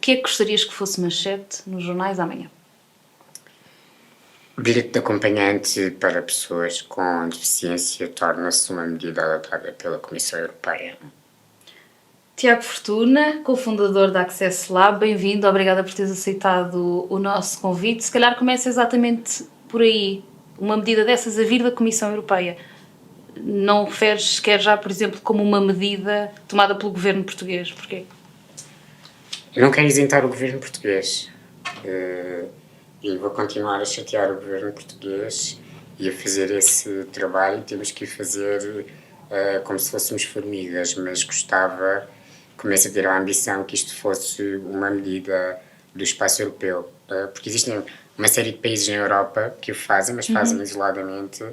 que é que gostarias que fosse manchete nos jornais amanhã? Bilhete de acompanhante para pessoas com deficiência torna-se uma medida adotada pela Comissão Europeia. Tiago Fortuna, cofundador da Access Lab, bem-vindo, obrigada por teres aceitado o nosso convite. Se calhar começa exatamente por aí, uma medida dessas a vir da Comissão Europeia. Não referes sequer já, por exemplo, como uma medida tomada pelo governo português? Porquê? Eu não quero isentar o governo português e vou continuar a chatear o governo português e a fazer esse trabalho. Temos que fazer como se fôssemos formigas, mas gostava, começo a ter a ambição que isto fosse uma medida do espaço europeu, porque existem uma série de países na Europa que o fazem, mas fazem isoladamente,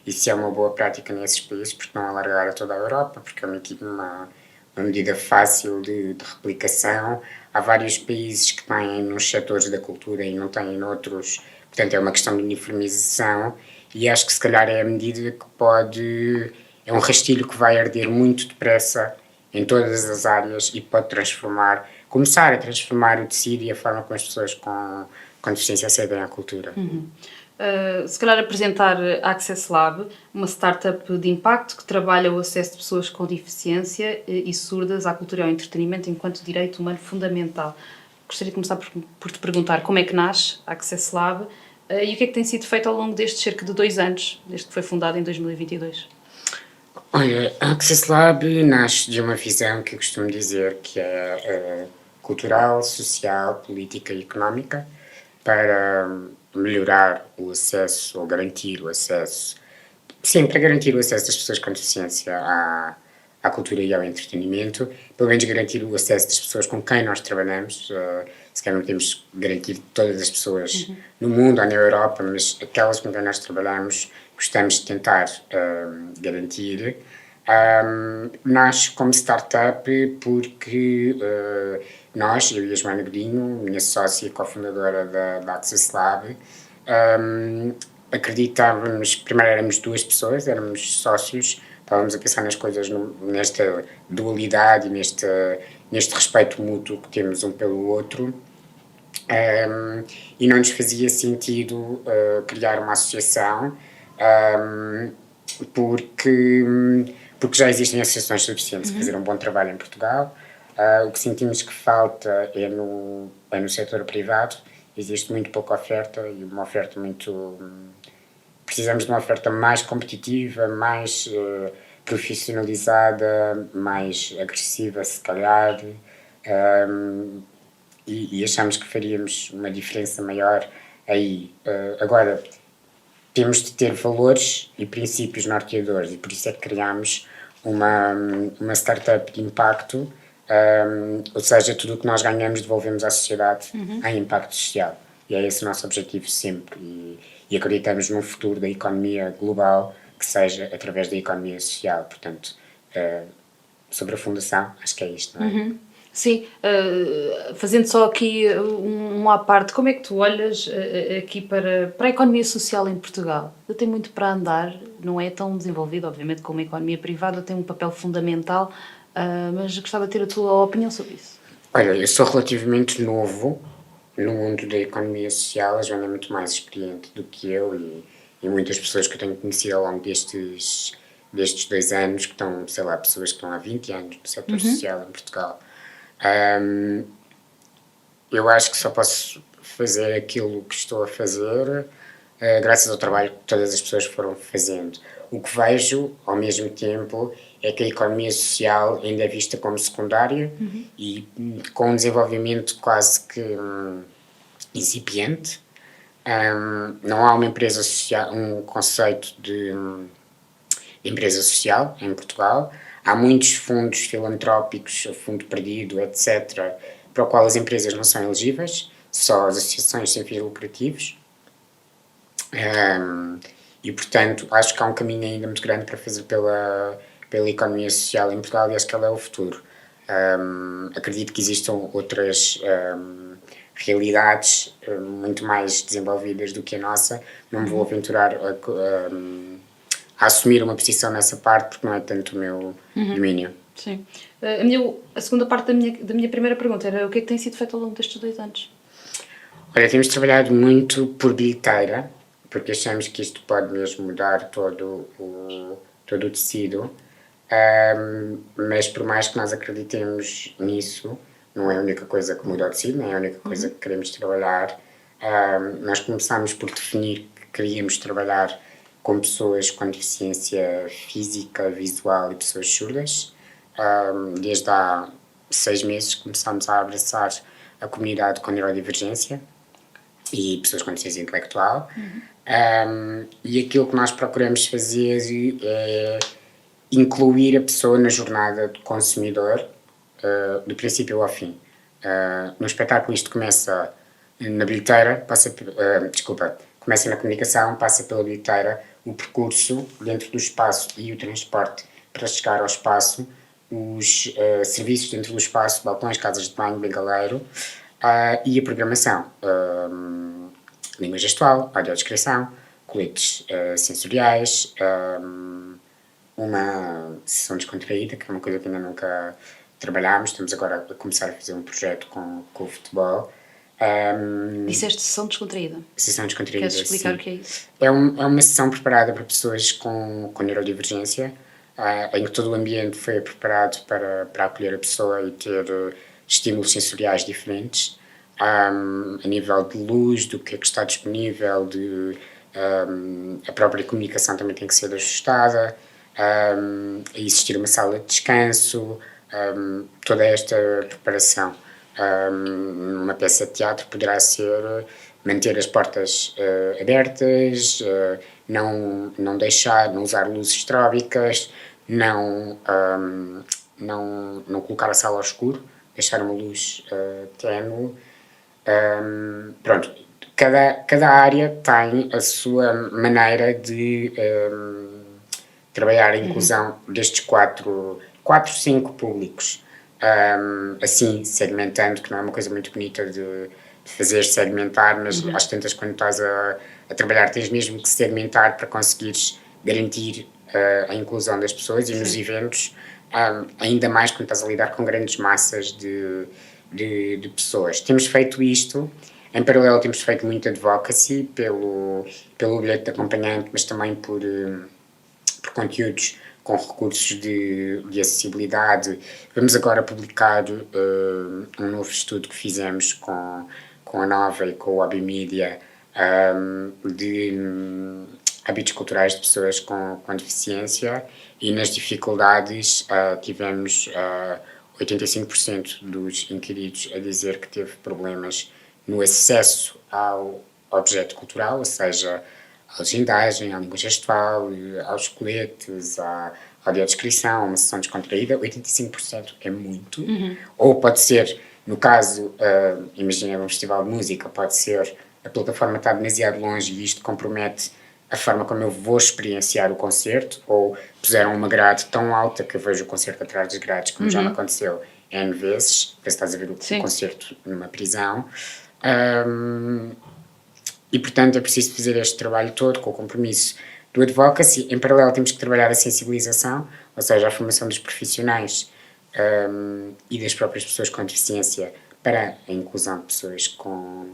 e se é uma boa prática nesses países, porque não alargar a toda a Europa, porque é uma medida fácil de replicação. Há vários países que têm nos setores da cultura e não têm noutros, portanto é uma questão de uniformização, e acho que se calhar é a medida que pode, é um rastilho que vai arder muito depressa em todas as áreas e pode começar a transformar o tecido e a forma como as pessoas com deficiência acedem à cultura. Se calhar apresentar a Access Lab, uma startup de impacto que trabalha o acesso de pessoas com deficiência e surdas à cultura e ao entretenimento enquanto direito humano fundamental. Gostaria de começar por te perguntar como é que nasce a Access Lab e o que é que tem sido feito ao longo destes cerca de 2 anos, desde que foi fundada em 2022. Olha, a Access Lab nasce de uma visão que eu costumo dizer que é cultural, social, política e económica, para melhorar o acesso, ou garantir o acesso, sim, para garantir o acesso das pessoas com deficiência à cultura e ao entretenimento, pelo menos garantir o acesso das pessoas com quem nós trabalhamos. Se calhar não podemos garantir todas as pessoas no mundo ou na Europa, mas aquelas com quem nós trabalhamos gostamos de tentar garantir. Nasce como startup porque nós, eu e a Joana Godinho, minha sócia e cofundadora da Access Lab, acreditávamos, primeiro éramos 2 pessoas, éramos sócios, estávamos a pensar nas coisas nesta dualidade e neste respeito mútuo que temos um pelo outro, e não nos fazia sentido criar uma associação, porque já existem associações suficientes a fazer um bom trabalho em Portugal. O que sentimos que falta é no setor privado. Existe muito pouca oferta e uma oferta muito... Precisamos de uma oferta mais competitiva, mais profissionalizada, mais agressiva, se calhar, e achamos que faríamos uma diferença maior aí. Agora, temos de ter valores e princípios norteadores e por isso é que criámos uma startup de impacto, ou seja, tudo o que nós ganhamos devolvemos à sociedade em impacto social. E é esse o nosso objetivo sempre. E acreditamos num futuro da economia global que seja através da economia social. Portanto, sobre a fundação, acho que é isto, não é? Sim, fazendo só aqui uma à parte, como é que tu olhas aqui para a economia social em Portugal? Tem muito para andar, não é tão desenvolvida, obviamente, como a economia privada, tem um papel fundamental, mas gostava de ter a tua opinião sobre isso. Olha, eu sou relativamente novo no mundo da economia social, a Joana é muito mais experiente do que eu e muitas pessoas que eu tenho conhecido ao longo destes 2 anos, que estão, sei lá, pessoas que estão há 20 anos no setor social em Portugal. Eu acho que só posso fazer aquilo que estou a fazer graças ao trabalho que todas as pessoas foram fazendo. O que vejo, ao mesmo tempo, é que a economia social ainda é vista como secundária e com um desenvolvimento quase que incipiente. Não há uma empresa social, um conceito de empresa social em Portugal. Há muitos fundos filantrópicos, fundo perdido, etc., para o qual as empresas não são elegíveis, só as associações sem fins lucrativos. E, portanto, acho que há um caminho ainda muito grande para fazer pela economia social em Portugal e acho que ela é o futuro. Acredito que existam outras realidades muito mais desenvolvidas do que a nossa. Não me vou aventurar a assumir uma posição nessa parte, porque não é tanto o meu domínio. Sim. A segunda parte da minha primeira pergunta era o que é que tem sido feito ao longo destes 2 anos? Olha, temos trabalhado muito por bilheteira, porque achamos que isto pode mesmo mudar todo o tecido, mas por mais que nós acreditemos nisso, não é a única coisa que muda o tecido, não é a única coisa que queremos trabalhar. Nós começámos por definir que queríamos trabalhar com pessoas com deficiência física, visual e pessoas surdas. Desde há 6 meses começámos a abraçar a comunidade com neurodivergência e pessoas com deficiência intelectual. E aquilo que nós procuramos fazer é incluir a pessoa na jornada do consumidor, do princípio ao fim. No espetáculo isto começa na bilheteira, começa na comunicação, passa pela bilheteira, o percurso dentro do espaço e o transporte para chegar ao espaço, os serviços dentro do espaço, balcões, casas de banho, bengaleiro, e a programação, língua gestual, audiodescrição, coletes sensoriais, uma sessão descontraída, que é uma coisa que ainda nunca trabalhámos. Estamos agora a começar a fazer um projeto com o futebol. Disseste sessão descontraída. Sessão descontraída, Queres explicar sim. o que é isso? É uma sessão preparada para pessoas com neurodivergência, em que todo o ambiente foi preparado para acolher a pessoa e ter estímulos sensoriais diferentes, a nível de luz, do que é que está disponível, a própria comunicação também tem que ser ajustada, existir uma sala de descanso, toda esta preparação. Numa peça de teatro poderá ser manter as portas abertas, não usar luzes estróbicas, não colocar a sala ao escuro, deixar uma luz ténue. Pronto, cada área tem a sua maneira de trabalhar a inclusão destes 5 públicos. Assim, segmentando, que não é uma coisa muito bonita de fazer segmentar, mas às tantas, quando estás a trabalhar, tens mesmo que segmentar para conseguires garantir a inclusão das pessoas. E nos eventos, ainda mais quando estás a lidar com grandes massas de pessoas. Temos feito isto, em paralelo temos feito muito advocacy pelo bilhete de acompanhante, mas também por conteúdos com recursos de acessibilidade. Vamos agora publicar um novo estudo que fizemos com a Nova e com o Abimedia de hábitos culturais de pessoas com deficiência, e nas dificuldades tivemos 85% dos inquiridos a dizer que teve problemas no acesso ao objeto cultural, ou seja, à legendagem, à língua gestual, aos coletes, à audiodescrição, a uma sessão descontraída. 85% é muito. Ou pode ser, no caso, imagina um festival de música, pode ser a plataforma está demasiado longe e isto compromete a forma como eu vou experienciar o concerto, ou puseram uma grade tão alta que eu vejo o concerto atrás das grades, como já me aconteceu N vezes, parece que estás a ver o concerto numa prisão. E, portanto, é preciso fazer este trabalho todo com o compromisso do advocacy. Em paralelo, temos que trabalhar a sensibilização, ou seja, a formação dos profissionais e das próprias pessoas com deficiência para a inclusão de pessoas com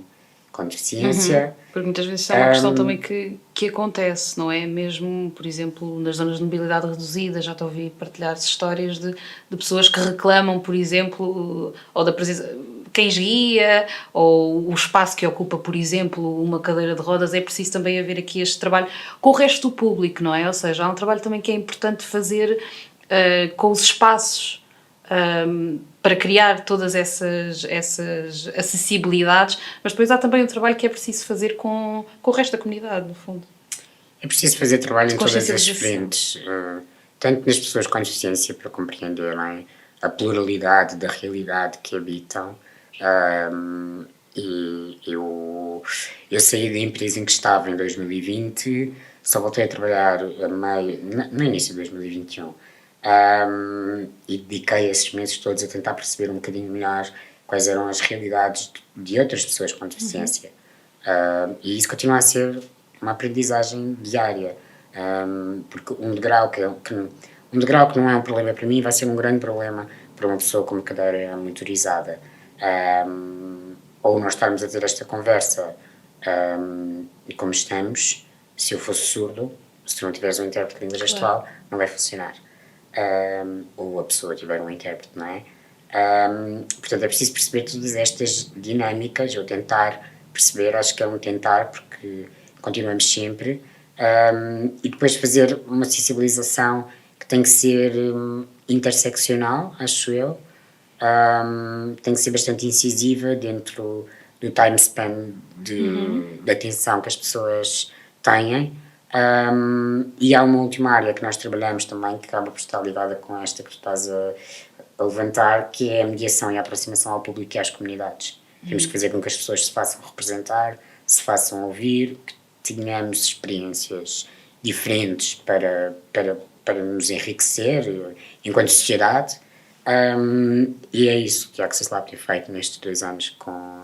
deficiência. Porque muitas vezes é uma questão também que acontece, não é? Mesmo, por exemplo, nas zonas de mobilidade reduzida, já te ouvi partilhar histórias de pessoas que reclamam, por exemplo, ou da presença cães-guia, ou o espaço que ocupa, por exemplo, uma cadeira de rodas. É preciso também haver aqui este trabalho com o resto do público, não é? Ou seja, há um trabalho também que é importante fazer com os espaços para criar todas essas acessibilidades, mas depois há também um trabalho que é preciso fazer com o resto da comunidade, no fundo. É preciso fazer trabalho em todas as frentes, tanto nas pessoas com deficiência, para compreenderem a pluralidade da realidade que habitam. E eu saí da empresa em que estava em 2020, só voltei a trabalhar no início de 2021. E dediquei esses meses todos a tentar perceber um bocadinho melhor quais eram as realidades de outras pessoas com deficiência. E isso continua a ser uma aprendizagem diária. Porque um degrau um degrau que não é um problema para mim vai ser um grande problema para uma pessoa com uma cadeira motorizada. Ou nós estarmos a ter esta conversa e como estamos, se eu fosse surdo, se tu não tiveres um intérprete de língua gestual, não vai funcionar. Ou a pessoa tiver um intérprete, não é? Portanto, é preciso perceber todas estas dinâmicas, ou tentar perceber, acho que é um tentar, porque continuamos sempre, e depois fazer uma sensibilização que tem que ser interseccional, acho eu, tem que ser bastante incisiva dentro do time span de atenção que as pessoas têm. E há uma última área que nós trabalhamos também, que acaba por estar ligada com esta que tu estás a levantar, que é a mediação e a aproximação ao público e às comunidades. Temos que fazer com que as pessoas se façam representar, se façam ouvir, que tenhamos experiências diferentes para nos enriquecer enquanto sociedade. E é isso que a Access Lab tem feito nestes 2 anos com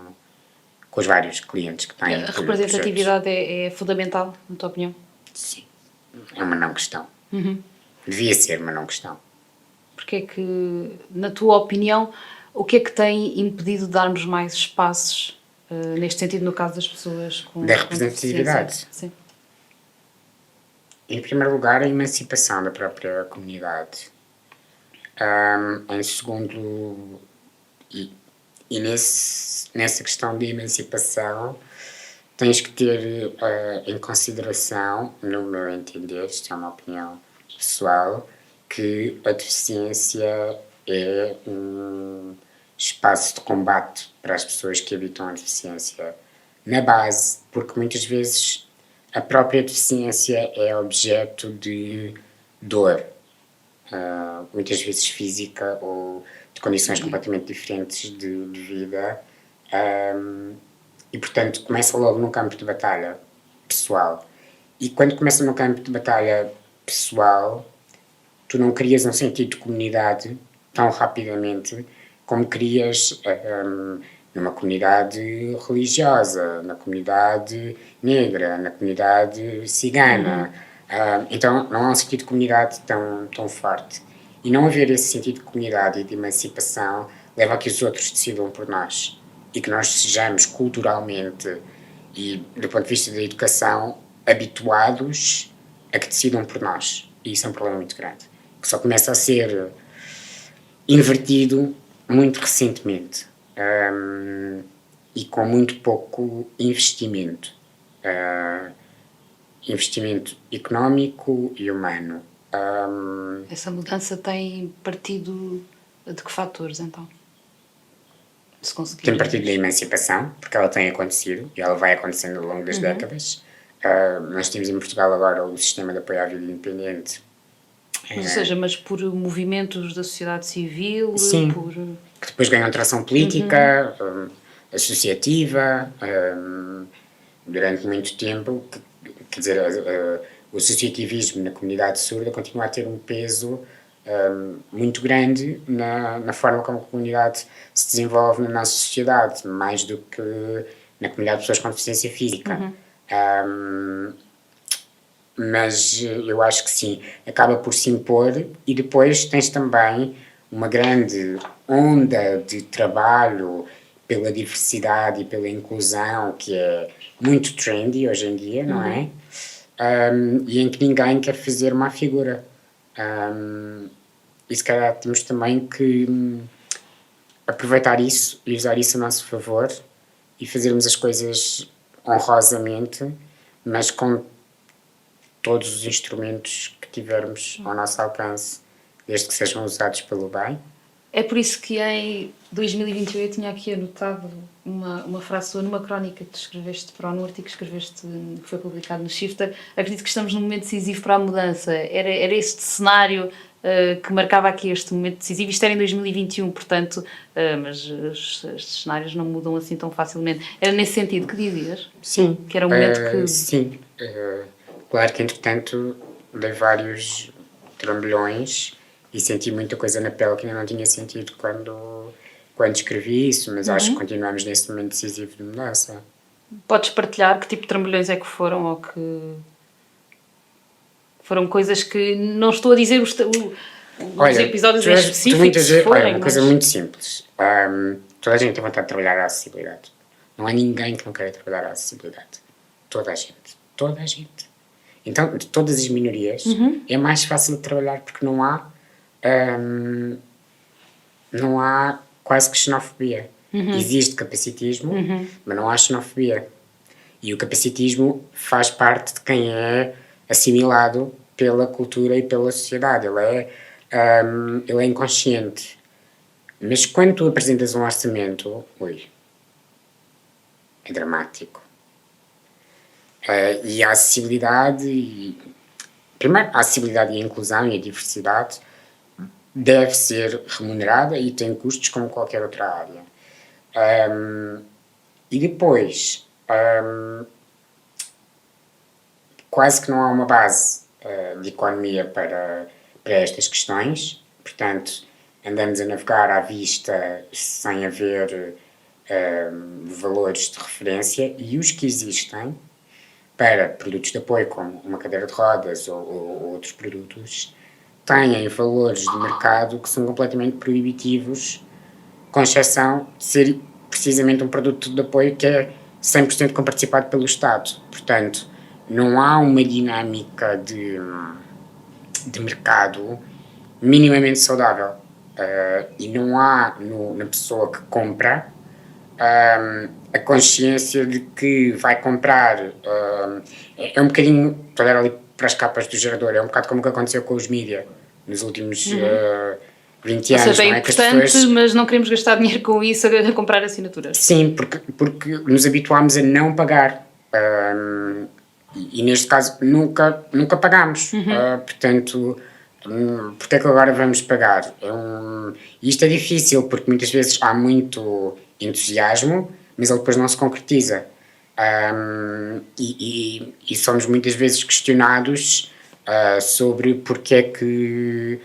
os vários clientes que têm. A representatividade é fundamental, na tua opinião? Sim, é uma não questão. Devia ser uma não questão. Porque é que, na tua opinião, o que é que tem impedido de darmos mais espaços neste sentido, no caso das pessoas com Da representatividade? Sim. Em primeiro lugar, a emancipação da própria comunidade. Em segundo, nessa questão de emancipação, tens que ter em consideração, no meu entender, isto é uma opinião pessoal, que a deficiência é um espaço de combate para as pessoas que habitam a deficiência na base, porque muitas vezes a própria deficiência é objeto de dor, muitas vezes física ou de condições completamente diferentes de vida, e portanto começa logo num campo de batalha pessoal. E quando começa num campo de batalha pessoal, tu não crias um sentido de comunidade tão rapidamente como crias numa comunidade religiosa, na comunidade negra, na comunidade cigana. Então não há um sentido de comunidade tão forte. E não haver esse sentido de comunidade e de emancipação leva a que os outros decidam por nós. E que nós sejamos culturalmente e do ponto de vista da educação habituados a que decidam por nós. E isso é um problema muito grande, que só começa a ser invertido muito recentemente, e com muito pouco investimento. Investimento económico e humano. Essa mudança tem partido de que fatores, então? Se conseguir... Tem partido da emancipação, porque ela tem acontecido e ela vai acontecendo ao longo das décadas. Nós temos em Portugal agora o sistema de apoio à vida independente. Ou seja, mas por movimentos da sociedade civil? Sim, por... que depois ganham tração política, associativa, durante muito tempo. Quer dizer, o associativismo na comunidade surda continua a ter um peso muito grande na forma como a comunidade se desenvolve na nossa sociedade, mais do que na comunidade de pessoas com deficiência física. Mas eu acho que sim, acaba por se impor, e depois tens também uma grande onda de trabalho pela diversidade e pela inclusão, que é muito trendy hoje em dia, não é? E em que ninguém quer fazer má figura. E se calhar temos também que aproveitar isso e usar isso a nosso favor e fazermos as coisas honrosamente, mas com todos os instrumentos que tivermos ao nosso alcance, desde que sejam usados pelo bem. É por isso que em 2021 eu tinha aqui anotado uma frase sua numa crónica que tu escreveste para um artigo que escreveste, que foi publicado no Shifter. Acredito que estamos num momento decisivo para a mudança. Era este cenário que marcava aqui este momento decisivo. Isto era em 2021, portanto, mas estes cenários não mudam assim tão facilmente. Era nesse sentido que dizias? Sim. Que era um momento que... Sim. Claro que, entretanto, dei vários trambolhões e senti muita coisa na pele que ainda não tinha sentido quando escrevi isso, mas acho que continuamos nesse momento decisivo de mudança. Podes partilhar que tipo de trambolhões é que foram ou que... Foram coisas que não estou a dizer os episódios em tu específico, muitas se vezes, forem, olha, uma coisa mas... muito simples. Toda a gente tem vontade de trabalhar a acessibilidade. Não há ninguém que não queira trabalhar a acessibilidade. Toda a gente. Toda a gente. Então, de todas as minorias, é mais fácil de trabalhar porque não há quase que xenofobia. Existe capacitismo, mas não há xenofobia. E o capacitismo faz parte de quem é assimilado pela cultura e pela sociedade. Ele é inconsciente. Mas quando tu apresentas um orçamento, é dramático. E a acessibilidade, primeiro, a acessibilidade e a inclusão e a diversidade deve ser remunerada e tem custos como qualquer outra área. E depois, quase que não há uma base de economia para estas questões, portanto, andamos a navegar à vista sem haver valores de referência, e os que existem para produtos de apoio, como uma cadeira de rodas ou outros produtos, têm valores de mercado que são completamente proibitivos, com exceção de ser precisamente um produto de apoio que é 100% comparticipado pelo Estado. Portanto, não há uma dinâmica de mercado minimamente saudável. E não há na pessoa que compra a consciência de que vai comprar. É um bocadinho, estou a olhar ali para as capas do gerador, é um bocado como o que aconteceu com os mídia nos últimos 20 anos. Ou seja, é não é? importante, Pessoas... mas não queremos gastar dinheiro com isso a comprar assinaturas. Sim, porque nos habituámos a não pagar. E neste caso nunca pagámos. Portanto, porque é que agora vamos pagar? E isto é difícil porque muitas vezes há muito entusiasmo, mas ele depois não se concretiza. E somos muitas vezes questionados sobre porque é que,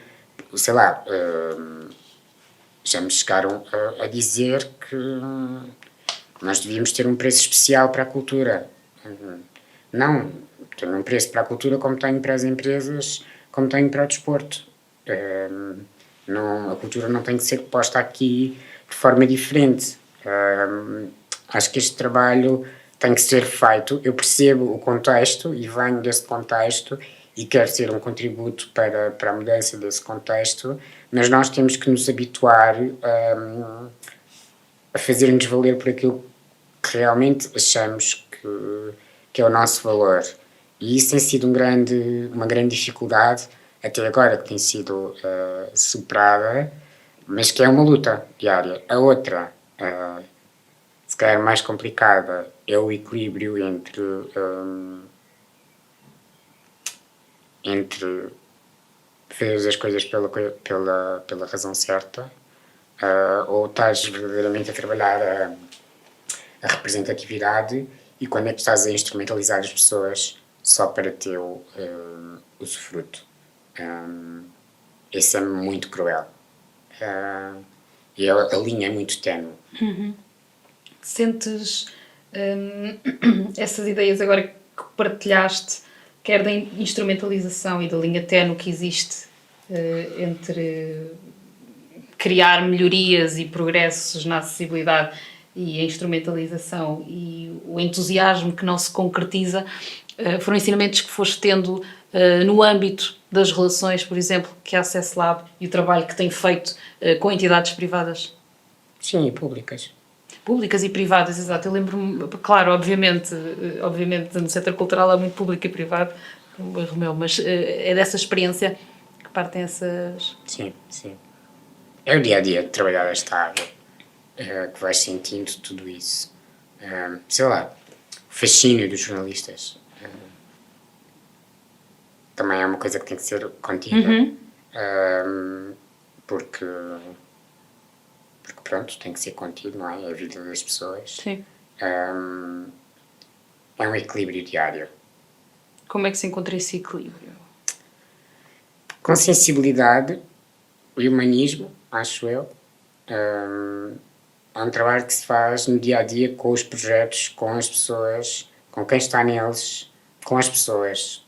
sei lá, já me chegaram a dizer que nós devíamos ter um preço especial para a cultura. Não, tenho um preço para a cultura como tenho para as empresas, como tenho para o desporto. Não, a cultura não tem que ser posta aqui de forma diferente. Acho que este trabalho tem que ser feito. Eu percebo o contexto e venho desse contexto e quero ser um contributo para a mudança desse contexto, mas nós temos que nos habituar a fazer-nos valer por aquilo que realmente achamos que é o nosso valor. E isso tem sido uma grande dificuldade até agora, que tem sido superada, mas que é uma luta diária. A outra, se calhar mais complicada, é o equilíbrio entre fazer as coisas pela razão certa, ou estás verdadeiramente a trabalhar a representatividade, e quando é que estás a instrumentalizar as pessoas só para teu usufruto. Isso é muito cruel. E a linha é muito ténue. Sentes essas ideias agora que partilhaste, quer da instrumentalização e da linha ténue que existe entre criar melhorias e progressos na acessibilidade e a instrumentalização e o entusiasmo que não se concretiza, foram ensinamentos que foste tendo no âmbito das relações, por exemplo, que a Access Lab e o trabalho que tem feito com entidades privadas? Sim, e públicas. Públicas e privadas, exato. Eu lembro-me, claro, obviamente no setor cultural há muito público e privado, como erro meu, mas é dessa experiência que partem essas... Sim, sim. É o dia-a-dia de trabalhar esta área que vais sentindo tudo isso. Sei lá, o fascínio dos jornalistas também é uma coisa que tem que ser contida. Porque pronto, tem que ser contido, não é? É a vida das pessoas. Sim. É um equilíbrio diário. Como é que se encontra esse equilíbrio? Com sensibilidade e humanismo, acho eu. É um trabalho que se faz no dia-a-dia com os projetos, com as pessoas, com quem está neles, com as pessoas.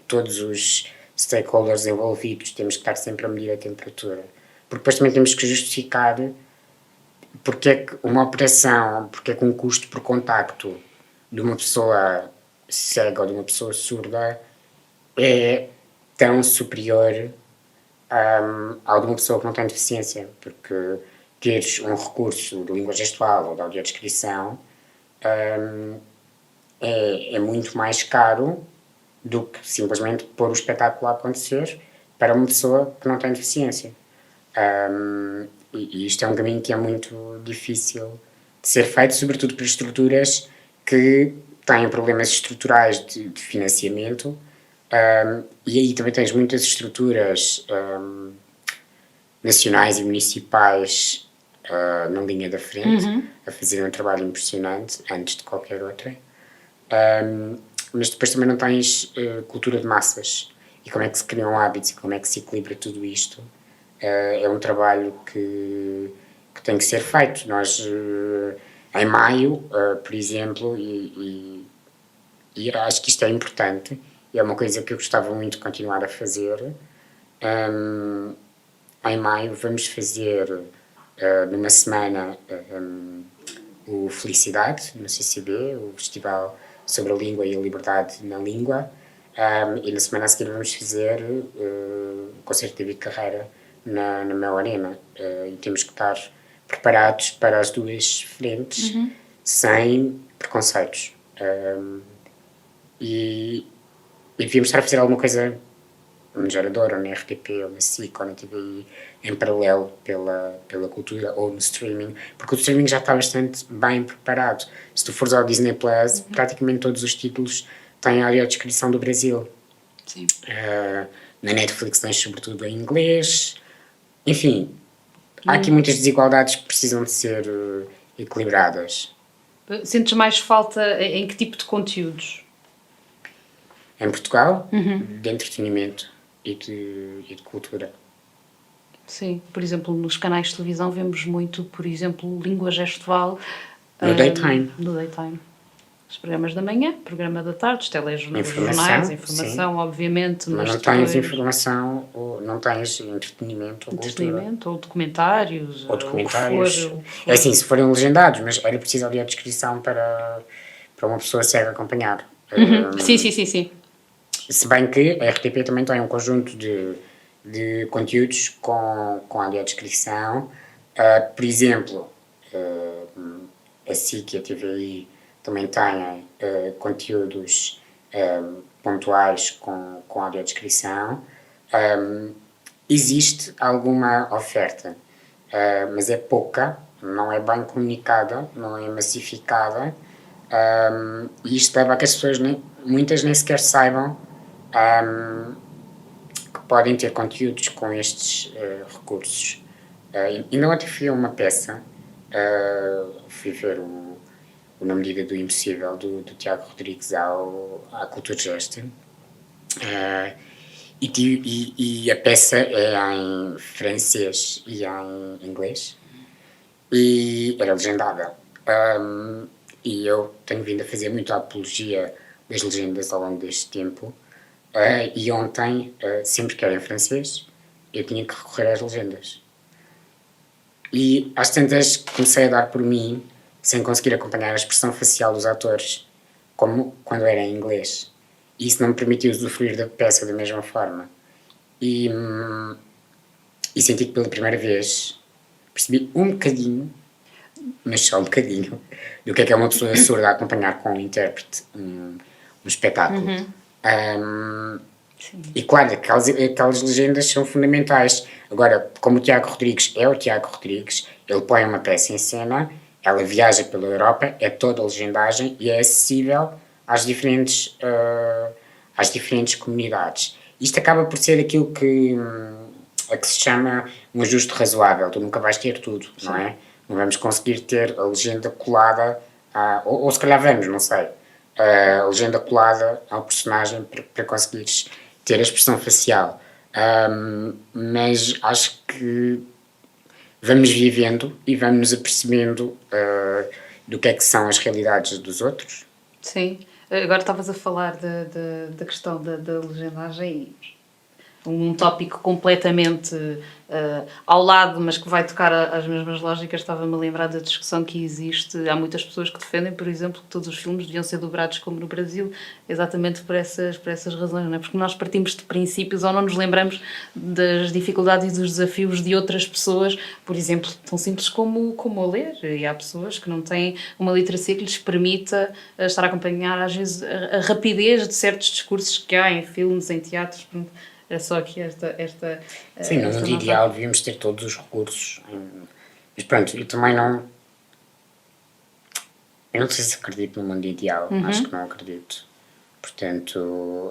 Todos os stakeholders envolvidos, temos que estar sempre a medir a temperatura. Porque depois também temos que justificar porque é que uma operação, porque é que um custo por contacto de uma pessoa cega ou de uma pessoa surda é tão superior ao de uma pessoa que não tem deficiência, porque teres um recurso de língua gestual ou de audiodescrição é muito mais caro do que simplesmente pôr o espetáculo a acontecer para uma pessoa que não tem deficiência. E isto é um caminho que é muito difícil de ser feito, sobretudo para estruturas que têm problemas estruturais de financiamento. E aí também tens muitas estruturas nacionais e municipais na linha da frente, a fazer um trabalho impressionante antes de qualquer outra. Mas depois também não tens cultura de massas. E como é que se criam hábitos e como é que se equilibra tudo isto? É um trabalho que tem que ser feito. Nós, em maio, por exemplo, e acho que isto é importante, e é uma coisa que eu gostava muito de continuar a fazer, em maio vamos fazer, numa semana, o Felicidade, no CCB, o Festival sobre a Língua e a Liberdade na Língua, e na semana a seguir vamos fazer o concerto de David Carreira na Mel Arena, e temos que estar preparados para as duas frentes, sem preconceitos. E devíamos estar a fazer alguma coisa no Gerador, ou na RTP, ou na SIC, ou na TVI, em paralelo pela cultura, ou no streaming, porque o streaming já está bastante bem preparado. Se tu fores ao Disney Plus, praticamente todos os títulos têm a audiodescrição do Brasil. Sim. Na Netflix tens sobretudo em inglês. Enfim, há aqui muitas desigualdades que precisam de ser equilibradas. Sentes mais falta em que tipo de conteúdos? Em Portugal, de entretenimento e de cultura. Sim, por exemplo, nos canais de televisão vemos muito, por exemplo, língua gestual. No daytime. No daytime. Os programas da manhã, programa da tarde, os telejornais, informação, sim. obviamente. Mas não tens informação, ou não tens entretenimento ou cultura. Ou documentários. Ou documentários. O que for. É assim, se forem legendados, mas era preciso ali a descrição para uma pessoa cega acompanhar. Sim. Se bem que a RTP também tem um conjunto de conteúdos com audiodescrição. Por exemplo, a SIC e a TVI também têm conteúdos pontuais com audiodescrição. Existe alguma oferta, mas é pouca, não é bem comunicada, não é massificada, e isto leva a que as pessoas, muitas nem sequer saibam que podem ter conteúdos com estes recursos. Ainda ontem fui a uma peça, fui ver Na Medida do Impossível, do Tiago Rodrigues à Culturgest, e a peça é em francês e em inglês, e era legendada. E eu tenho vindo a fazer muito a apologia das legendas ao longo deste tempo, e ontem, sempre que era em francês, eu tinha que recorrer às legendas. E às tantas comecei a dar por mim, sem conseguir acompanhar a expressão facial dos atores, como quando era em inglês. E isso não me permitiu usufruir da peça da mesma forma. E senti que pela primeira vez percebi um bocadinho, mas só um bocadinho, do que é uma pessoa surda a acompanhar com um intérprete um espetáculo. E claro, aquelas legendas são fundamentais. Agora, como o Tiago Rodrigues é o Tiago Rodrigues, ele põe uma peça em cena, ela viaja pela Europa, é toda a legendagem e é acessível às diferentes comunidades. Isto acaba por ser aquilo que se chama um ajuste razoável. Tu nunca vais ter tudo, não é? Não vamos conseguir ter a legenda colada, ou se calhar vamos, não sei, a legenda colada ao personagem para conseguires ter a expressão facial. Mas acho que vamos vivendo e vamos nos apercebendo do que é que são as realidades dos outros. Sim. Agora estavas a falar da questão da legendagem um tópico completamente ao lado, mas que vai tocar às mesmas lógicas. Estava-me a lembrar da discussão que existe. Há muitas pessoas que defendem, por exemplo, que todos os filmes deviam ser dobrados como no Brasil, exatamente por essas razões, não é? Porque nós partimos de princípios ou não nos lembramos das dificuldades e dos desafios de outras pessoas, por exemplo, tão simples como a ler. E há pessoas que não têm uma literacia que lhes permita estar a acompanhar, às vezes, a rapidez de certos discursos que há em filmes, em teatros. Pronto. É só aqui esta Sim, no esta mundo nota. ideal devíamos ter todos os recursos. Mas pronto, eu também não. Eu não sei se acredito no mundo ideal, acho que não acredito. Portanto,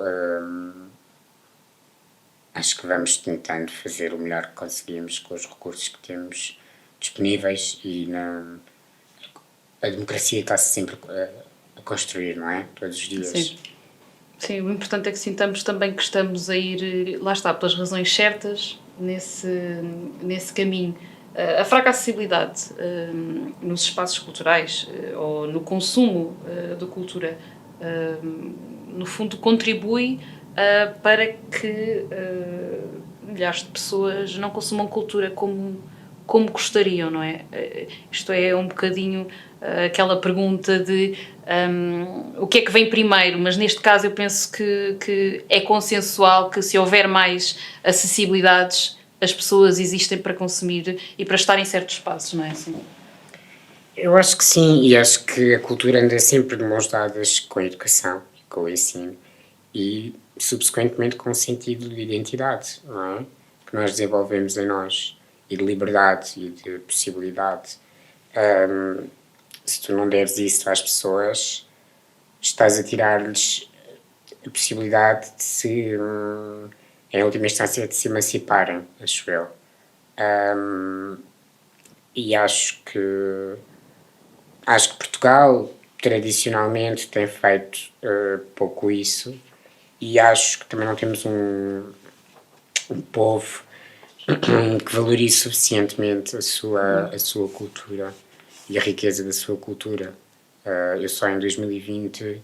acho que vamos tentando fazer o melhor que conseguimos com os recursos que temos disponíveis e a democracia está-se sempre a construir, não é? Todos os dias. Sim. Sim, o importante é que sintamos também que estamos a ir, lá está, pelas razões certas nesse caminho. A fraca acessibilidade nos espaços culturais ou no consumo da cultura, no fundo, contribui para que milhares de pessoas não consumam cultura como gostariam, não é? Isto é um bocadinho aquela pergunta de o que é que vem primeiro, mas neste caso eu penso que é consensual que se houver mais acessibilidades, as pessoas existem para consumir e para estar em certos espaços, não é assim? Eu acho que sim, e acho que a cultura anda sempre de mãos dadas com a educação, com o ensino e, subsequentemente, com o sentido de identidade, não é? Que nós desenvolvemos em nós, e de liberdade e de possibilidade. Se tu não deres isso às pessoas, estás a tirar-lhes a possibilidade de se, em última instância, de se emanciparem, acho eu. E acho que Portugal tradicionalmente tem feito pouco isso e acho que também não temos um povo que valorize suficientemente a sua cultura e a riqueza da sua cultura. Eu só em 2020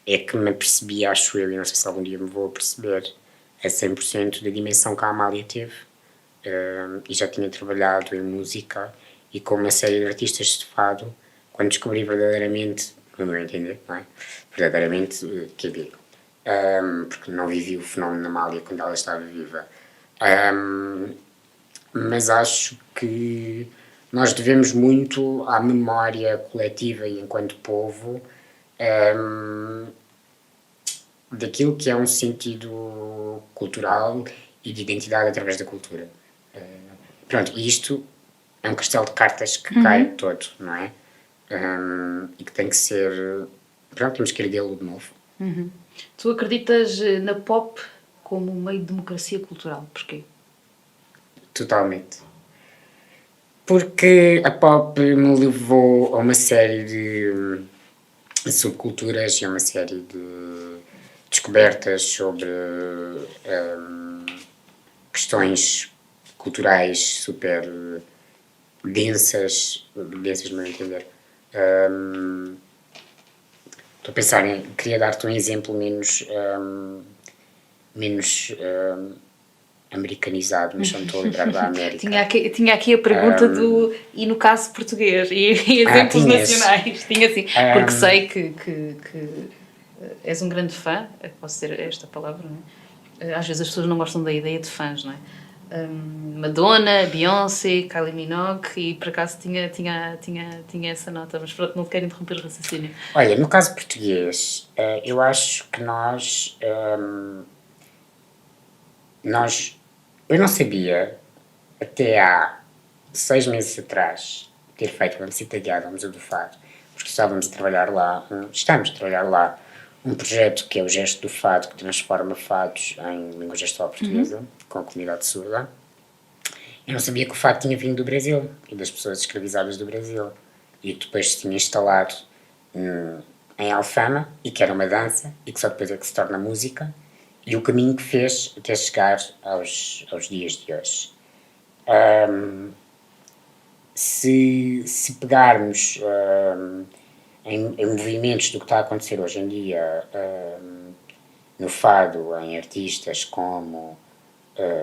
é que me apercebi, acho eu, e não sei se algum dia me vou perceber a 100% da dimensão que a Amália teve. E já tinha trabalhado em música e com uma série de artistas de fado, quando descobri verdadeiramente, no meu entender, não é? Verdadeiramente, que digo, porque não vivi o fenómeno da Amália quando ela estava viva. Mas acho que nós devemos muito à memória coletiva e enquanto povo daquilo que é um sentido cultural e de identidade através da cultura. Pronto, e isto é um castelo de cartas que cai todo, não é? E que tem que ser. Pronto, temos que erguê-lo de novo. Tu acreditas na pop como meio de democracia cultural? Porquê? Totalmente. Porque a pop me levou a uma série de subculturas e a uma série de descobertas sobre questões culturais super densas no meu entender. Estou a pensar queria dar-te um exemplo menos americanizado, mas não estou a lembrar da América. Tinha aqui a pergunta do e no caso português e exemplos nacionais. Tinha assim, porque sei que és um grande fã, posso ter esta palavra, não é? Às vezes as pessoas não gostam da ideia de fãs, não é? Madonna, Beyoncé, Kylie Minogue e por acaso tinha essa nota, mas pronto, não quero interromper o raciocínio. Olha, no caso português, eu acho que eu não sabia até há 6 meses atrás ter feito uma visita guiada ao Museu do Fado, porque estamos a trabalhar lá um projeto que é o Gesto do Fado, que transforma fados em língua gestual portuguesa, com a comunidade surda. Eu não sabia que o fado tinha vindo do Brasil e das pessoas escravizadas do Brasil e que depois se tinha instalado em Alfama e que era uma dança e que só depois é que se torna música e o caminho que fez até chegar aos dias de hoje. Se pegarmos em movimentos do que está a acontecer hoje em dia no fado, em artistas como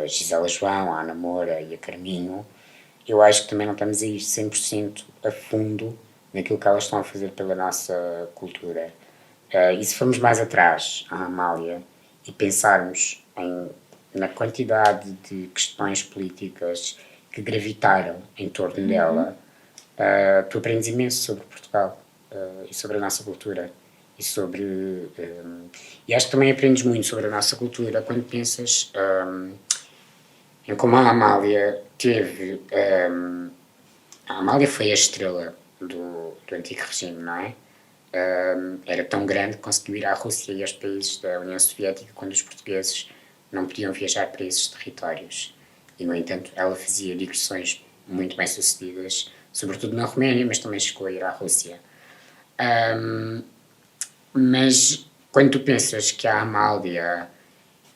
a Gisela João, a Ana Moura e a Carminho, eu acho que também não estamos a ir 100% a fundo naquilo que elas estão a fazer pela nossa cultura. E se formos mais atrás, à Amália, e pensarmos na quantidade de questões políticas que gravitaram em torno dela, tu aprendes imenso sobre Portugal e sobre a nossa cultura. E sobre. E acho que também aprendes muito sobre a nossa cultura quando pensas em como a Amália teve. A Amália foi a estrela do antigo regime, não é? Era tão grande que conseguiu ir à Rússia e aos países da União Soviética quando os portugueses não podiam viajar para esses territórios. E, no entanto, ela fazia digressões muito bem sucedidas, sobretudo na Roménia, mas também chegou a ir à Rússia. Mas quando tu pensas que a Amália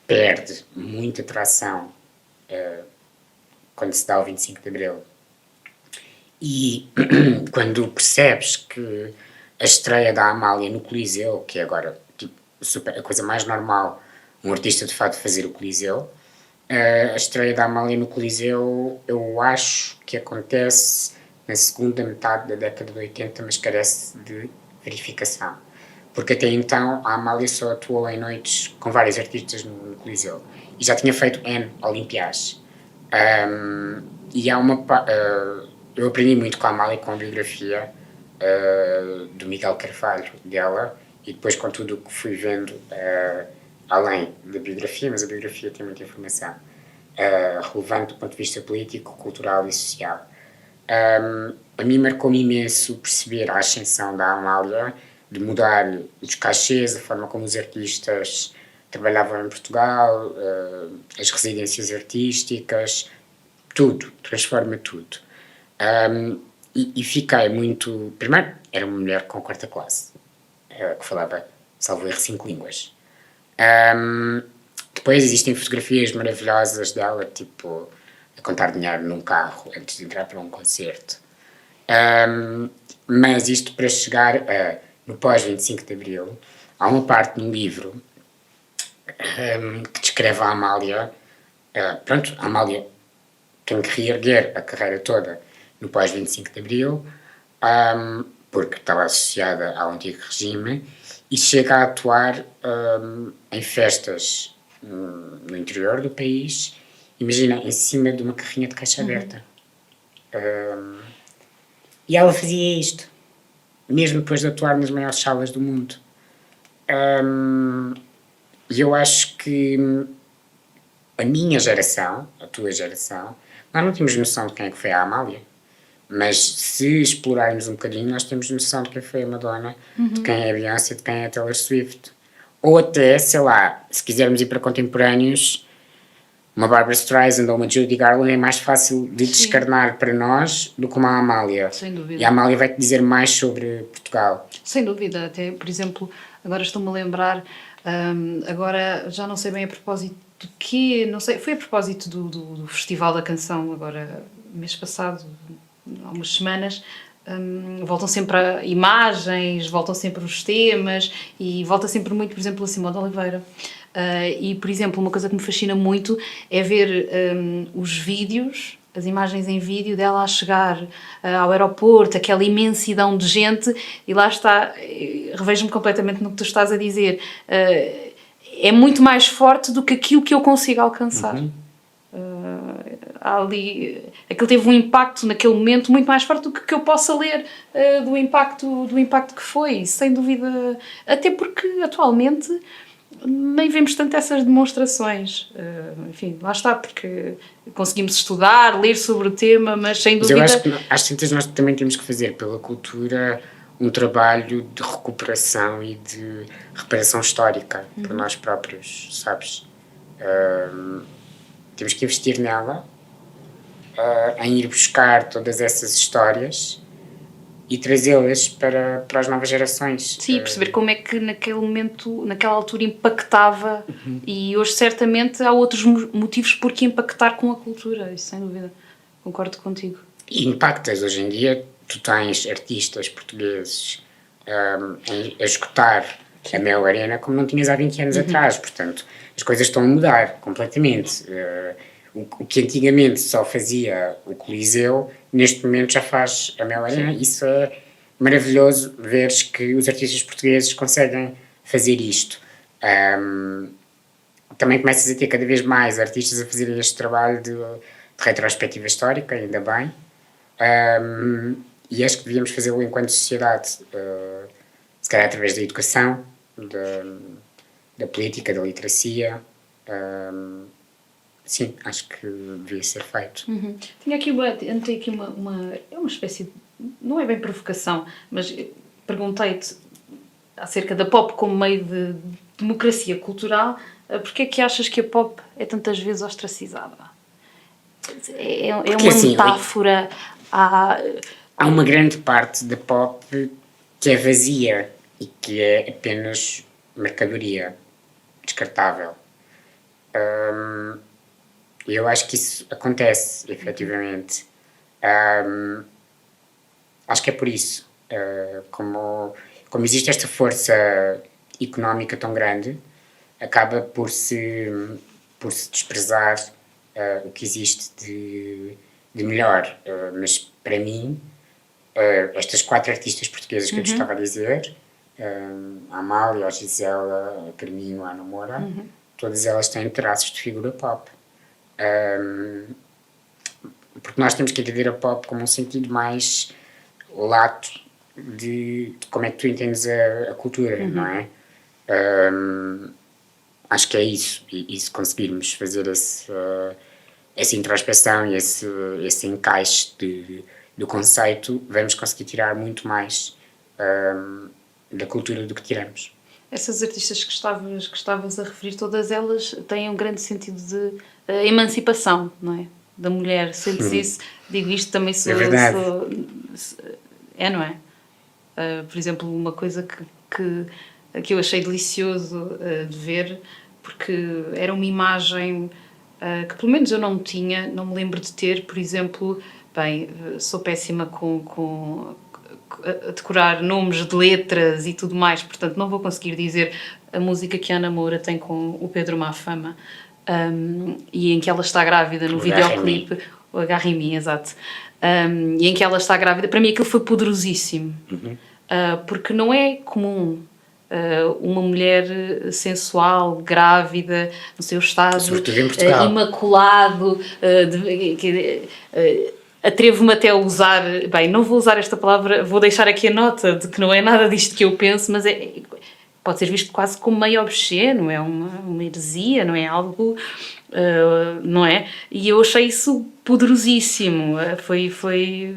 perde muita atração quando se dá o 25 de Abril e quando percebes que a estreia da Amália no Coliseu, que é agora tipo, a coisa mais normal, um artista de fato fazer o Coliseu, a estreia da Amália no Coliseu eu acho que acontece na segunda metade da década de 80, mas carece de verificação. Porque até então a Amália só atuou em noites com vários artistas no Coliseu e já tinha feito N Olimpiás. E há uma. Eu aprendi muito com a Amália com a biografia do Miguel Carvalho dela e depois com tudo o que fui vendo além da biografia, mas a biografia tem muita informação relevante do ponto de vista político, cultural e social. A mim marcou-me imenso perceber a ascensão da Amália, de mudar os cachês, a forma como os artistas trabalhavam em Portugal, as residências artísticas, tudo, transforma tudo. E fiquei muito... Primeiro, era uma mulher com quarta classe, que falava, salvo erro, 5 línguas. Depois existem fotografias maravilhosas dela, tipo, a contar dinheiro num carro antes de entrar para um concerto. Mas isto para chegar no pós-25 de Abril, há uma parte no livro que descreve a Amália. Pronto, a Amália tem que reerguer a carreira toda no pós-25 de Abril, porque estava associada ao antigo regime, e chega a atuar em festas no interior do país, imagina, em cima de uma carrinha de caixa aberta. E ela fazia isto, mesmo depois de atuar nas maiores salas do mundo. E eu acho que a minha geração, a tua geração, nós não temos noção de quem é que foi a Amália. Mas se explorarmos um bocadinho, nós temos noção de quem foi a Madonna, de quem é a Beyoncé, de quem é a Taylor Swift. Ou até, sei lá, se quisermos ir para contemporâneos, uma Barbra Streisand ou uma Judy Garland é mais fácil de descarnar para nós do que uma Amália. Sem dúvida. E a Amália vai-te dizer mais sobre Portugal. Sem dúvida. Até, por exemplo, agora estou-me a lembrar, agora já não sei bem a propósito do quê, não sei, foi a propósito do Festival da Canção, agora, mês passado, há umas semanas, voltam sempre a imagens, voltam sempre os temas e volta sempre muito, por exemplo, a Simone de Oliveira. E, por exemplo, uma coisa que me fascina muito é ver os vídeos, as imagens em vídeo dela a chegar ao aeroporto, aquela imensidão de gente, e lá está, revejo-me completamente no que tu estás a dizer. É muito mais forte do que aquilo que eu consigo alcançar. Ali, aquilo teve um impacto naquele momento muito mais forte do que eu possa ler do impacto que foi, sem dúvida, até porque atualmente nem vemos tanto essas demonstrações, enfim, lá está, porque conseguimos estudar, ler sobre o tema, mas sem dúvida... Mas eu acho que às tantas nós também temos que fazer pela cultura um trabalho de recuperação e de reparação histórica por nós próprios, sabes? Temos que investir nela, em ir buscar todas essas histórias e trazê-las para as novas gerações. Sim, perceber como é que naquele momento, naquela altura impactava e hoje certamente há outros motivos por que impactar com a cultura, isso sem dúvida, concordo contigo. E impactas, hoje em dia tu tens artistas portugueses a esgotar a Mel Arena como não tinhas há 20 anos atrás, portanto, as coisas estão a mudar completamente. O que antigamente só fazia o Coliseu, neste momento já faz a Mel Arena. Isso é maravilhoso, veres que os artistas portugueses conseguem fazer isto. Também começas a ter cada vez mais artistas a fazer este trabalho de retrospectiva histórica, ainda bem. E acho que devíamos fazê-lo enquanto sociedade, se calhar através da educação, da política, da literacia. Sim, acho que devia ser feito. Tinha aqui anotei aqui é uma espécie de, não é bem provocação, mas perguntei-te acerca da pop como meio de democracia cultural, porque é que achas que a pop é tantas vezes ostracizada? É uma assim, metáfora há uma grande parte da pop que é vazia e que é apenas mercadoria descartável. Eu acho que isso acontece, efetivamente. Acho que é por isso. Como existe esta força económica tão grande, acaba por se desprezar o que existe de melhor. Mas, para mim, estas 4 artistas portuguesas que eu te estava a dizer, a Amália, a Gisela, a Carminho, a Ana Moura, todas elas têm traços de figura pop. Porque nós temos que entender a pop como um sentido mais lato de como é que tu entendes a cultura, não é? Acho que é isso. E se conseguirmos fazer essa introspeção e esse encaixe do conceito, vamos conseguir tirar muito mais da cultura do que tiramos. Essas artistas que estavas a referir, todas elas têm um grande sentido de emancipação, não é? Da mulher. Sentes isso? Digo isto também É verdade. não é? Por exemplo, uma coisa que eu achei delicioso de ver, porque era uma imagem que pelo menos eu não tinha, não me lembro de ter, por exemplo, bem, sou péssima a decorar nomes de letras e tudo mais, portanto não vou conseguir dizer a música que a Ana Moura tem com o Pedro Mafama, e em que ela está grávida no videoclipe, o Agarre em Mim, exato, e em que ela está grávida. Para mim aquilo foi poderosíssimo, porque não é comum uma mulher sensual, grávida, no seu estado imaculado, atrevo-me até a usar, bem, não vou usar esta palavra, vou deixar aqui a nota de que não é nada disto que eu penso, mas pode ser visto quase como meio obsceno, é uma heresia, não é algo, não é? E eu achei isso poderosíssimo. Foi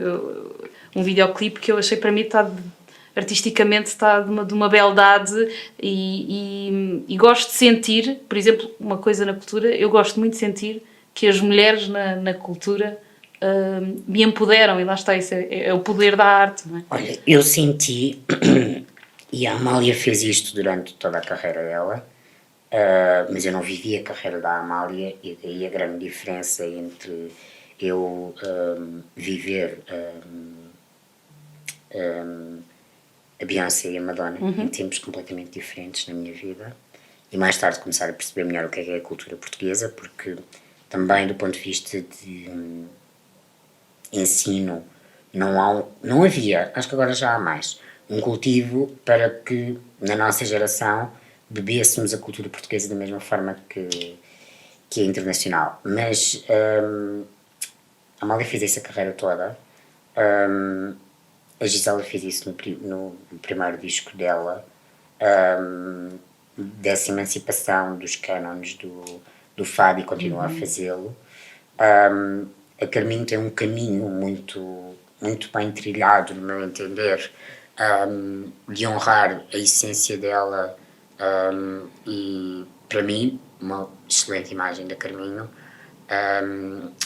um videoclipe que eu achei, para mim, artisticamente está de uma beldade e gosto de sentir, por exemplo, uma coisa na cultura, eu gosto muito de sentir que as mulheres na cultura me empoderam, e lá está, isso é o poder da arte, não é? Olha, eu senti, e a Amália fez isto durante toda a carreira dela, mas eu não vivi a carreira da Amália, e daí a grande diferença entre eu viver a Beyoncé e a Madonna em tempos completamente diferentes na minha vida, e mais tarde começar a perceber melhor o que é a cultura portuguesa, porque também do ponto de vista de ensino não havia, acho que agora já há mais, um cultivo para que na nossa geração bebêssemos a cultura portuguesa da mesma forma que a internacional. Mas a Amália fez essa carreira toda. A Gisela fez isso no primeiro disco dela, dessa emancipação dos cânones do fado, e continua a fazê-lo. A Carminho tem um caminho muito, muito bem trilhado, no meu entender, de honrar a essência dela, e para mim uma excelente imagem da Carminho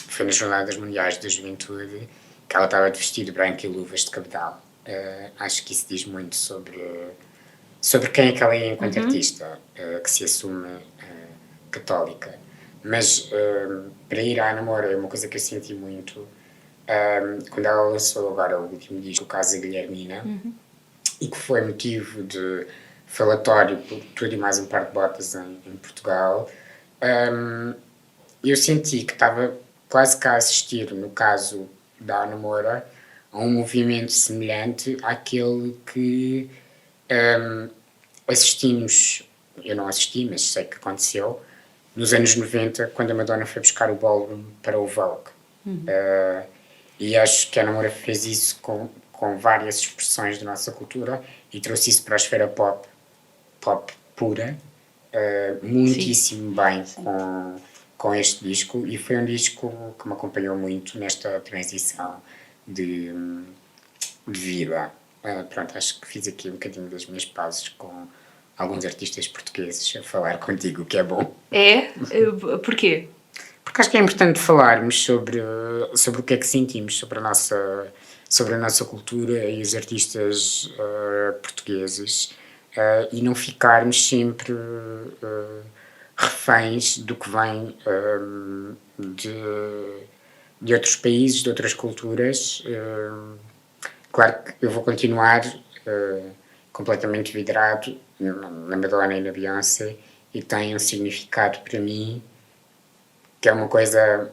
foi nas Jornadas Mundiais da Juventude, que ela estava de vestido branco e luvas de cabedal. Acho que isso diz muito sobre quem é que ela é enquanto artista, que se assume católica. Mas para ir à Namora é uma coisa que eu senti muito quando ela lançou agora o último disco, o Casa Guilhermina, e que foi motivo de falatório por tudo e mais um par de botas em Portugal, eu senti que estava quase que a assistir, no caso da Ana Moura, a um movimento semelhante àquele que assistimos, eu não assisti, mas sei que aconteceu, nos anos 90, quando a Madonna foi buscar o ballroom para o Vogue. E acho que a Ana Moura fez isso com várias expressões da nossa cultura e trouxe isso para a esfera pop pura, muitíssimo bem com este disco, e foi um disco que me acompanhou muito nesta transição de vida. Pronto, acho que fiz aqui um bocadinho das minhas pausas com alguns artistas portugueses a falar contigo, o que é bom. É? Porquê? Porque acho que é importante falarmos sobre o que é que sentimos sobre a nossa cultura e os artistas portugueses, e não ficarmos sempre reféns do que vem de outros países, de outras culturas. Claro que eu vou continuar completamente vidrado na Madonna e na Beyoncé, e tem um significado para mim que é uma coisa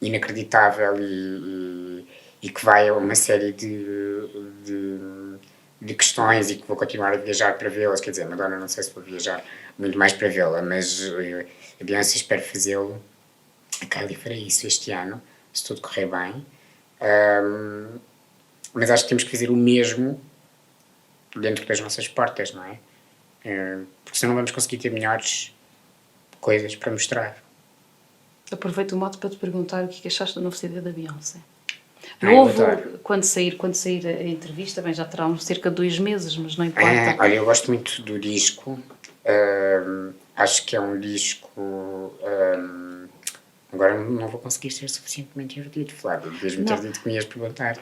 inacreditável e que vai a uma série de questões, e que vou continuar a viajar para vê-las. Quer dizer, Madonna não sei se vou viajar muito mais para vê-la, mas a Beyoncé espero fazê-lo. A Kylie fará isso este ano, se tudo correr bem. Mas acho que temos que fazer o mesmo dentro das nossas portas, não é? Porque senão não vamos conseguir ter melhores coisas para mostrar. Aproveito o modo para te perguntar o que achaste do novo CD da Beyoncé. Novo, quando sair a entrevista, bem, já terá cerca de 2 meses, mas não importa. Olha, eu gosto muito do disco. Acho que é um disco... agora não vou conseguir ser suficientemente erudido, Flávio. Devias-me ter dito que me ias perguntar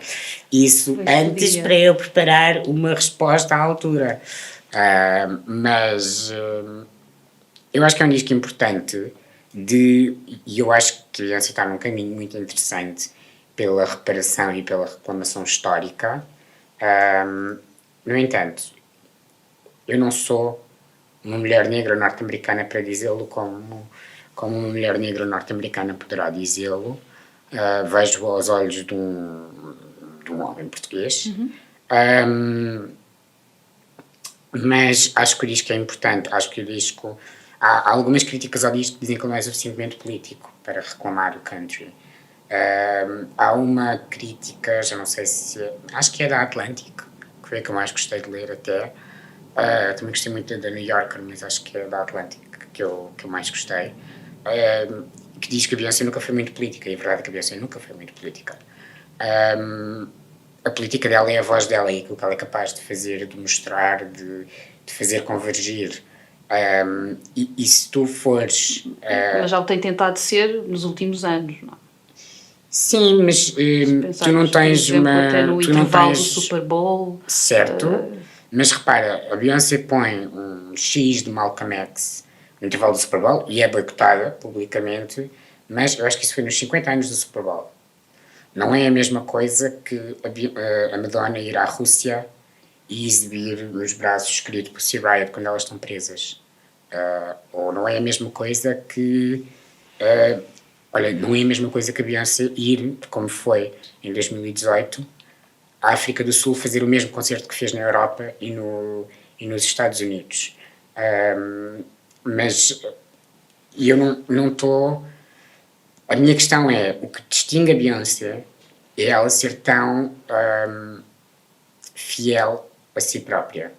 isso antes para eu preparar uma resposta à altura. Mas eu acho que é um disco importante e eu acho que a Beyoncé está num caminho muito interessante pela reparação e pela reclamação histórica. No entanto, eu não sou uma mulher negra norte-americana para dizê-lo como uma mulher negra norte-americana poderá dizê-lo. Vejo aos olhos de um homem português. Mas acho que o disco é importante. Acho que o disco... Há algumas críticas ao disco que dizem que ele não é suficientemente político para reclamar o country. Há uma crítica, já não sei se... acho que é da Atlantic, que foi a que eu mais gostei de ler até. Também gostei muito da New Yorker, mas acho que é da Atlantic que eu mais gostei. Que diz que a Beyoncé nunca foi muito política, e é verdade que a Beyoncé nunca foi muito política. A política dela é a voz dela e aquilo que ela é capaz de fazer, de mostrar, de fazer convergir. E se tu fores... Mas já o tem tentado ser nos últimos anos, não é? Sim, mas tu não tens exemplo, uma... até no intervalo do Super Bowl. Certo, mas repara, a Beyoncé põe um X de Malcolm X no intervalo do Super Bowl e é boicotada publicamente, mas eu acho que isso foi nos 50 anos do Super Bowl. Não é a mesma coisa que a Madonna ir à Rússia e exibir nos braços escolhido por Pussy Riot quando elas estão presas. Ou não é a mesma coisa que... olha, não é a mesma coisa que a Beyoncé ir, como foi em 2018, à África do Sul fazer o mesmo concerto que fez na Europa e nos Estados Unidos. Mas eu não estou... A minha questão é, o que distingue a Beyoncé é ela ser tão fiel a si própria.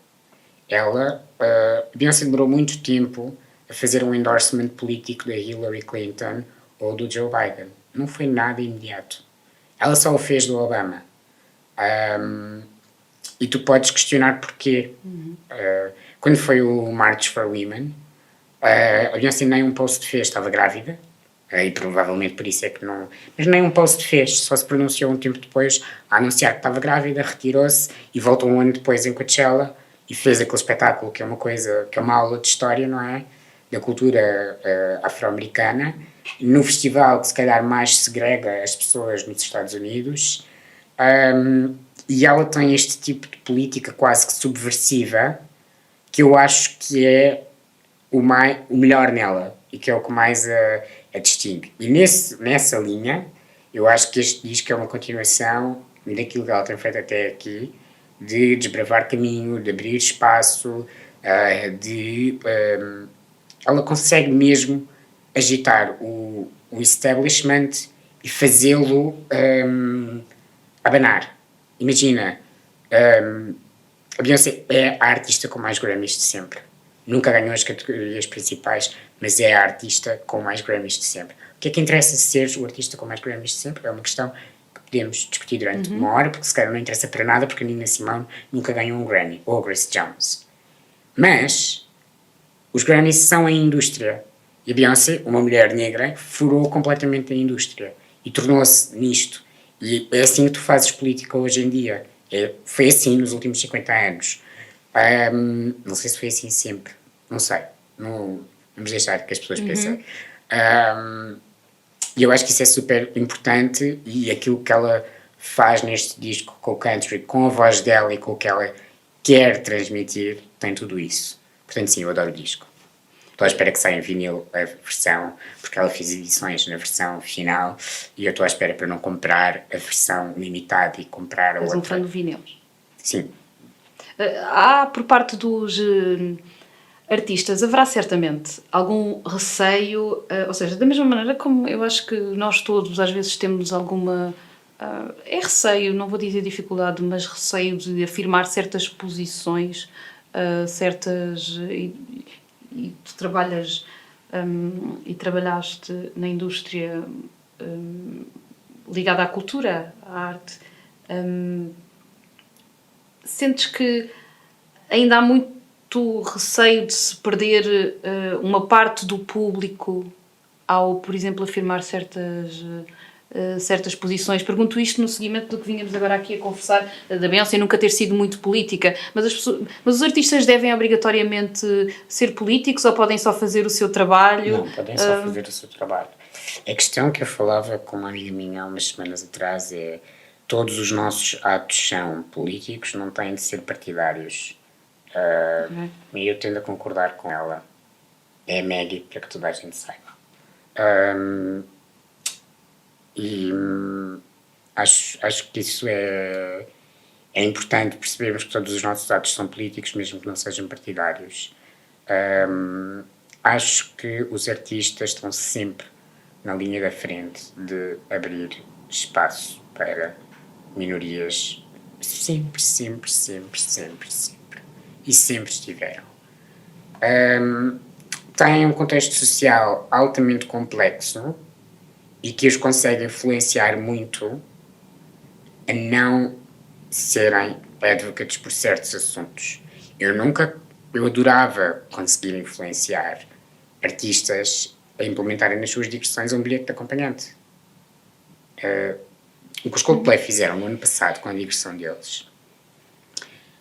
A Beyoncé demorou muito tempo a fazer um endorsement político da Hillary Clinton ou do Joe Biden. Não foi nada imediato. Ela só o fez do Obama. E tu podes questionar porquê. Quando foi o March for Women, a Beyoncé nem um post fez, estava grávida. E provavelmente por isso é que não... Mas nem um post fez, só se pronunciou um tempo depois a anunciar que estava grávida, retirou-se e voltou um ano depois em Coachella e fez aquele espetáculo que é uma coisa, que é uma aula de história, não é? Da cultura afro-americana, no festival que se calhar mais segrega as pessoas nos Estados Unidos. E ela tem este tipo de política quase que subversiva que eu acho que é o melhor nela e que é o que mais a distingue. E nessa linha, eu acho que este disco é uma continuação daquilo que ela tem feito até aqui, de desbravar caminho, de abrir espaço, ela consegue mesmo agitar o establishment e fazê-lo abanar. Imagina, a Beyoncé é a artista com mais Grammys de sempre. Nunca ganhou as categorias principais, mas é a artista com mais Grammys de sempre. O que é que interessa ser o artista com mais Grammys de sempre? É uma questão que podemos discutir durante uma hora, porque se calhar não interessa para nada, porque a Nina Simone nunca ganhou um Grammy, ou a Grace Jones. Mas os Grammys são a indústria. E a Beyoncé, uma mulher negra, furou completamente a indústria e tornou-se nisto. E é assim que tu fazes política hoje em dia. Foi assim nos últimos 50 anos. Não sei se foi assim sempre. Não sei. Não, vamos deixar que as pessoas pensem. E eu acho que isso é super importante e aquilo que ela faz neste disco com o country, com a voz dela e com o que ela quer transmitir, tem tudo isso. Portanto, sim, eu adoro o disco. Estou à espera que saia em vinil a versão, porque ela fez edições na versão final e eu estou à espera para não comprar a versão limitada e comprar a outra. És um fã do vinil. Sim. Há, por parte dos artistas, haverá certamente algum receio, ou seja, da mesma maneira como eu acho que nós todos às vezes temos alguma... é receio, não vou dizer dificuldade, mas receio de afirmar certas posições, certas... E tu trabalhas e trabalhaste na indústria ligada à cultura, à arte. Sentes que ainda há muito receio de se perder uma parte do público ao, por exemplo, afirmar certas posições? Pergunto isto no seguimento do que vínhamos agora aqui a conversar, da Beyoncé nunca ter sido muito política, mas os artistas devem obrigatoriamente ser políticos ou podem só fazer o seu trabalho? Não, podem só fazer o seu trabalho. A questão que eu falava com uma amiga minha há umas semanas atrás é: todos os nossos atos são políticos, não têm de ser partidários. E eu tendo a concordar com ela. É a Maggie, para que toda a gente saiba. Acho que isso é importante percebermos que todos os nossos atos são políticos, mesmo que não sejam partidários. Acho que os artistas estão sempre na linha da frente de abrir espaço para minorias. Sempre, sempre, sempre, sempre, sempre. E sempre estiveram. Têm um contexto social altamente complexo e que os consegue influenciar muito a não serem advocates por certos assuntos. Eu adorava conseguir influenciar artistas a implementarem nas suas digressões um bilhete de acompanhante. O que os Coldplay fizeram no ano passado com a digressão deles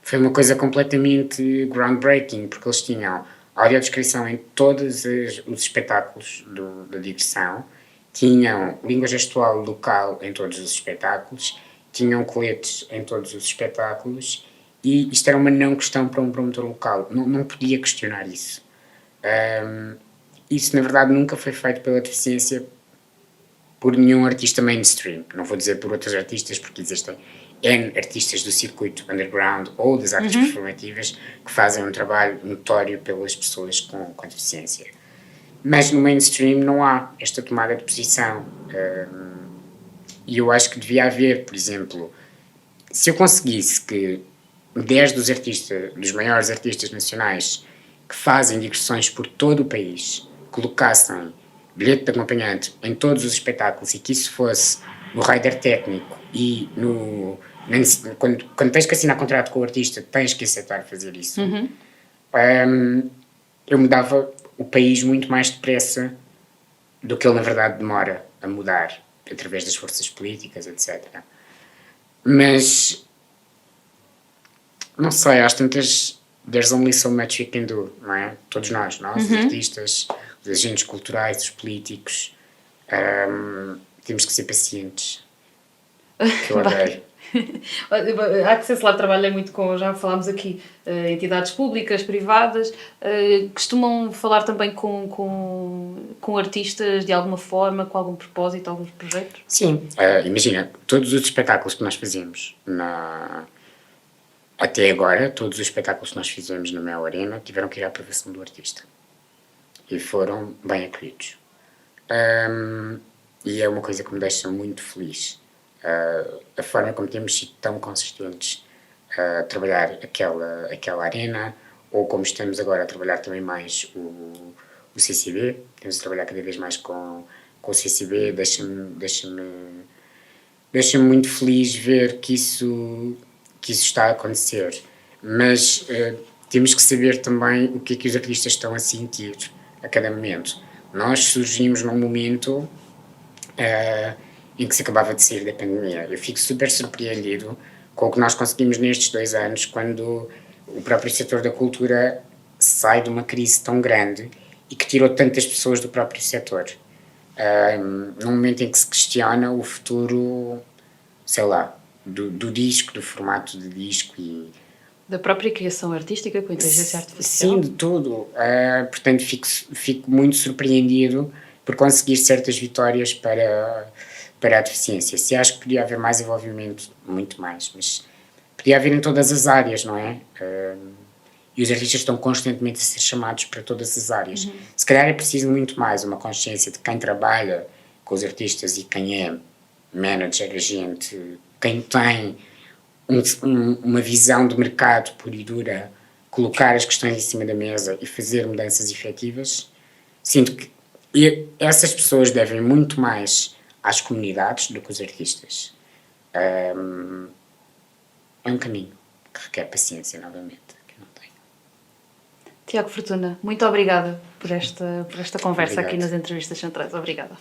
foi uma coisa completamente groundbreaking, porque eles tinham audiodescrição em todos os espetáculos da digressão, tinham língua gestual local em todos os espetáculos, tinham coletes em todos os espetáculos e isto era uma não questão para um promotor local. Não podia questionar isso. Isso, na verdade, nunca foi feito pela deficiência por nenhum artista mainstream. Não vou dizer por outros artistas, porque existem N artistas do circuito underground ou das artes performativas que fazem um trabalho notório pelas pessoas com deficiência. Mas no mainstream não há esta tomada de posição. E eu acho que devia haver, por exemplo, se eu conseguisse que 10 dos maiores artistas nacionais que fazem digressões por todo o país colocassem bilhete de acompanhante em todos os espetáculos e que isso fosse no rider técnico e quando tens que assinar contrato com o artista tens que aceitar fazer isso, eu mudava o país muito mais depressa do que ele na verdade demora a mudar através das forças políticas, etc. Mas não sei, às tantas there's only so much we can do, não é? Todos nós, os artistas, os agentes culturais, os políticos, temos que ser pacientes, que eu odeio. A Access Lab trabalha muito com, já falámos aqui, entidades públicas, privadas. Costumam falar também com artistas de alguma forma, com algum propósito, alguns projetos? Sim, imagina, todos os espetáculos que nós fazemos até agora, todos os espetáculos que nós fizemos na Mel Arena tiveram que ir à aprovação do artista. E foram bem acolhidos. E é uma coisa que me deixa muito feliz. A forma como temos sido tão consistentes a trabalhar aquela arena, ou como estamos agora a trabalhar também mais o CCB, temos de trabalhar cada vez mais com o CCB, deixa-me muito feliz ver que isso está a acontecer. Mas temos que saber também o que é que os artistas estão a sentir a cada momento. Nós surgimos num momento em que se acabava de sair da pandemia. Eu fico super surpreendido com o que nós conseguimos nestes 2 anos, quando o próprio setor da cultura sai de uma crise tão grande e que tirou tantas pessoas do próprio setor. Num momento em que se questiona o futuro, sei lá, do disco, do formato de disco e Da própria criação artística com a inteligência artificial? sim, de tudo. Portanto, fico muito surpreendido por conseguir certas vitórias para a deficiência. Se acho que podia haver mais envolvimento, muito mais, mas podia haver em todas as áreas, não é? E os artistas estão constantemente a ser chamados para todas as áreas. Se calhar é preciso muito mais uma consciência de quem trabalha com os artistas e quem é manager, agente, quem tem uma visão de mercado pura e dura, colocar as questões em cima da mesa e fazer mudanças efetivas. Sinto que essas pessoas devem muito mais às comunidades do que os artistas. É um caminho que requer paciência, novamente, que eu não tenho. Tiago Fortuna, muito obrigada por esta conversa Obrigado. aqui nas Entrevistas Centrais. Obrigada.